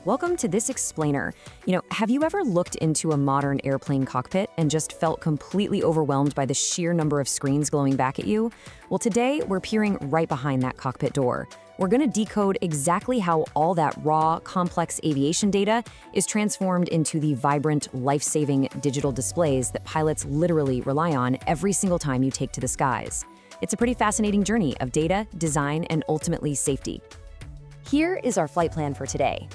Welcome to this explainer. Have you ever looked into a modern airplane cockpit and just felt completely overwhelmed by the sheer number of screens glowing back at you? Well, today we're peering right behind that cockpit door. We're going to decode exactly how all that raw, complex aviation data is transformed into the vibrant, life-saving digital displays that pilots literally rely on every single time you take to the skies. It's a pretty fascinating journey of data, design, and ultimately safety. Here is our flight plan for today.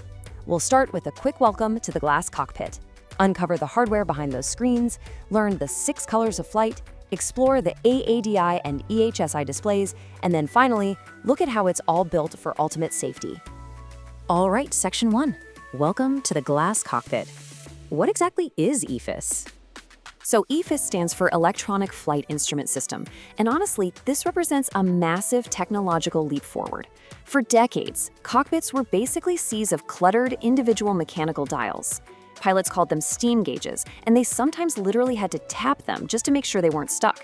We'll start with a quick welcome to the glass cockpit, uncover the hardware behind those screens, learn the 6 colors of flight, explore the EADI and EHSI displays, and then finally, look at how it's all built for ultimate safety. All right, Section 1. Welcome to the glass cockpit. What exactly is EFIS? So EFIS stands for Electronic Flight Instrument System, and honestly, this represents a massive technological leap forward. For decades, cockpits were basically seas of cluttered individual mechanical dials. Pilots called them steam gauges, and they sometimes literally had to tap them just to make sure they weren't stuck.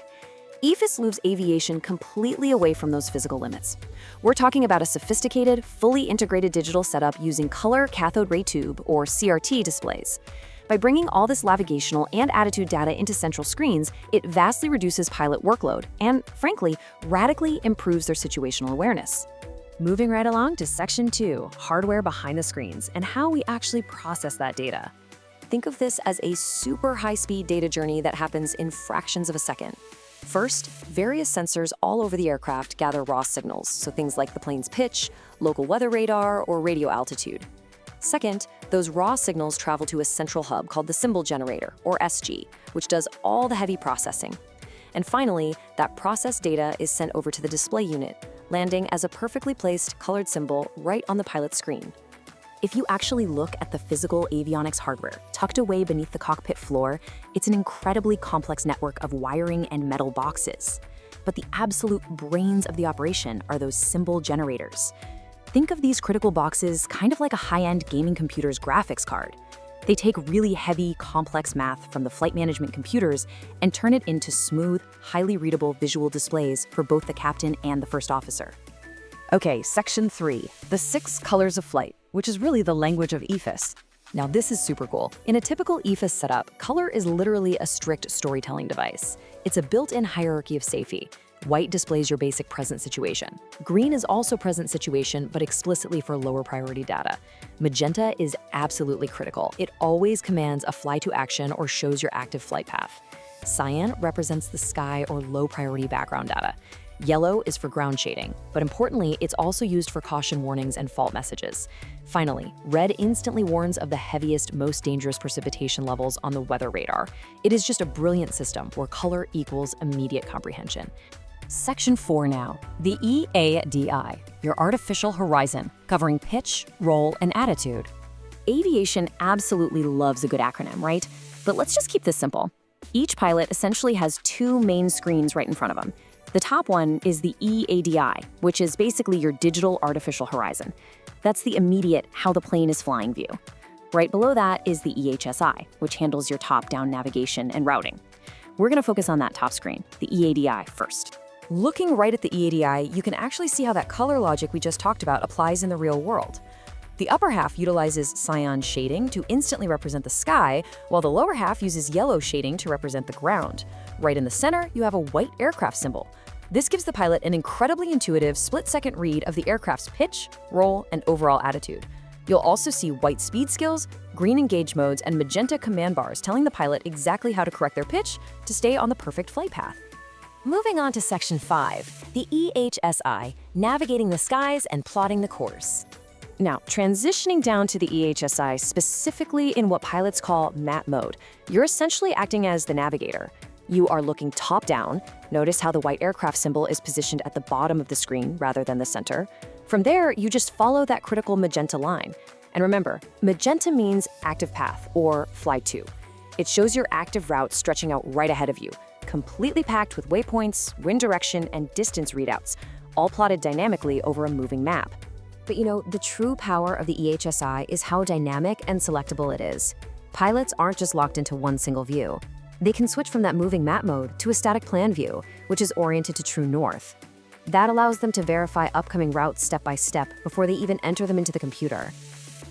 EFIS moves aviation completely away from those physical limits. We're talking about a sophisticated, fully integrated digital setup using color cathode ray tube, or CRT, displays. By bringing all this navigational and attitude data into central screens, it vastly reduces pilot workload and, frankly, radically improves their situational awareness. Moving right along to Section 2, hardware behind the screens and how we actually process that data. Think of this as a super high-speed data journey that happens in fractions of a second. First, various sensors all over the aircraft gather raw signals, so things like the plane's pitch, local weather radar, or radio altitude. Second, those raw signals travel to a central hub called the symbol generator, or SG, which does all the heavy processing. And finally, that processed data is sent over to the display unit, landing as a perfectly placed colored symbol right on the pilot's screen. If you actually look at the physical avionics hardware tucked away beneath the cockpit floor, it's an incredibly complex network of wiring and metal boxes. But the absolute brains of the operation are those symbol generators. Think of these critical boxes kind of like a high-end gaming computer's graphics card. They take really heavy, complex math from the flight management computers and turn it into smooth, highly readable visual displays for both the captain and the first officer. Okay, Section 3, the 6 colors of flight, which is really the language of EFIS. Now this is super cool. In a typical EFIS setup, color is literally a strict storytelling device. It's a built-in hierarchy of safety. White displays your basic present situation. Green is also present situation, but explicitly for lower priority data. Magenta is absolutely critical. It always commands a fly to action or shows your active flight path. Cyan represents the sky or low priority background data. Yellow is for ground shading, but importantly, it's also used for caution warnings and fault messages. Finally, red instantly warns of the heaviest, most dangerous precipitation levels on the weather radar. It is just a brilliant system where color equals immediate comprehension. Section 4 now, the EADI, your artificial horizon, covering pitch, roll, and attitude. Aviation absolutely loves a good acronym, right? But let's just keep this simple. Each pilot essentially has 2 main screens right in front of them. The top one is the EADI, which is basically your digital artificial horizon. That's the immediate how the plane is flying view. Right below that is the EHSI, which handles your top-down navigation and routing. We're going to focus on that top screen, the EADI, first. Looking right at the EADI, you can actually see how that color logic we just talked about applies in the real world. The upper half utilizes cyan shading to instantly represent the sky, while the lower half uses yellow shading to represent the ground. Right in the center, you have a white aircraft symbol. This gives the pilot an incredibly intuitive split-second read of the aircraft's pitch, roll, and overall attitude. You'll also see white speed skills, green engage modes, and magenta command bars telling the pilot exactly how to correct their pitch to stay on the perfect flight path. Moving on to Section 5, the EHSI, navigating the skies and plotting the course. Now, transitioning down to the EHSI, specifically in what pilots call map mode, you're essentially acting as the navigator. You are looking top down. Notice how the white aircraft symbol is positioned at the bottom of the screen rather than the center. From there, you just follow that critical magenta line. And remember, magenta means active path, or fly to. It shows your active route stretching out right ahead of you, completely packed with waypoints, wind direction, and distance readouts, all plotted dynamically over a moving map. But the true power of the EHSI is how dynamic and selectable it is. Pilots aren't just locked into one single view. They can switch from that moving map mode to a static plan view, which is oriented to true north. That allows them to verify upcoming routes step by step before they even enter them into the computer.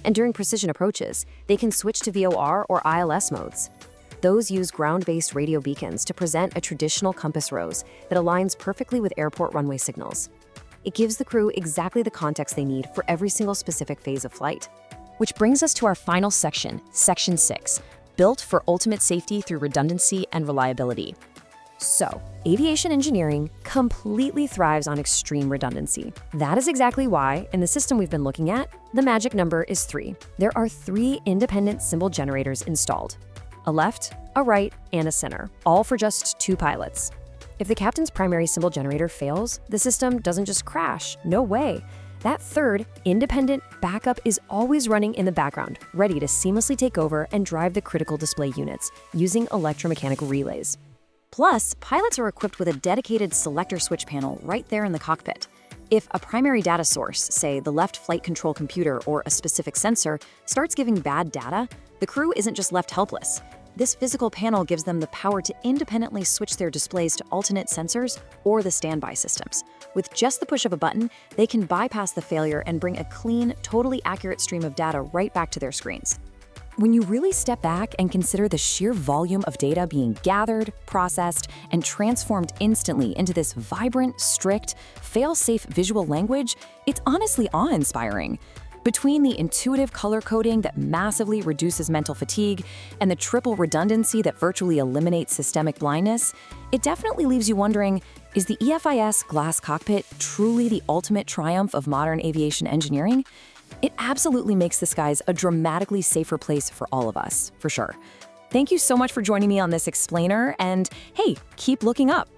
And during precision approaches, they can switch to VOR or ILS modes. Those use ground-based radio beacons to present a traditional compass rose that aligns perfectly with airport runway signals. It gives the crew exactly the context they need for every single specific phase of flight. Which brings us to our final section, Section 6, built for ultimate safety through redundancy and reliability. So, aviation engineering completely thrives on extreme redundancy. That is exactly why, in the system we've been looking at, the magic number is 3. There are 3 independent symbol generators installed: a left, a right, and a center, all for just 2 pilots. If the captain's primary symbol generator fails, the system doesn't just crash. No way. That third, independent backup is always running in the background, ready to seamlessly take over and drive the critical display units using electromechanical relays. Plus, pilots are equipped with a dedicated selector switch panel right there in the cockpit. If a primary data source, say the left flight control computer or a specific sensor, starts giving bad data, the crew isn't just left helpless. This physical panel gives them the power to independently switch their displays to alternate sensors or the standby systems. With just the push of a button, they can bypass the failure and bring a clean, totally accurate stream of data right back to their screens. When you really step back and consider the sheer volume of data being gathered, processed, and transformed instantly into this vibrant, strict, fail-safe visual language, it's honestly awe-inspiring. Between the intuitive color coding that massively reduces mental fatigue and the triple redundancy that virtually eliminates systemic blindness, it definitely leaves you wondering, is the EFIS glass cockpit truly the ultimate triumph of modern aviation engineering? It absolutely makes the skies a dramatically safer place for all of us, for sure. Thank you so much for joining me on this explainer, and hey, keep looking up.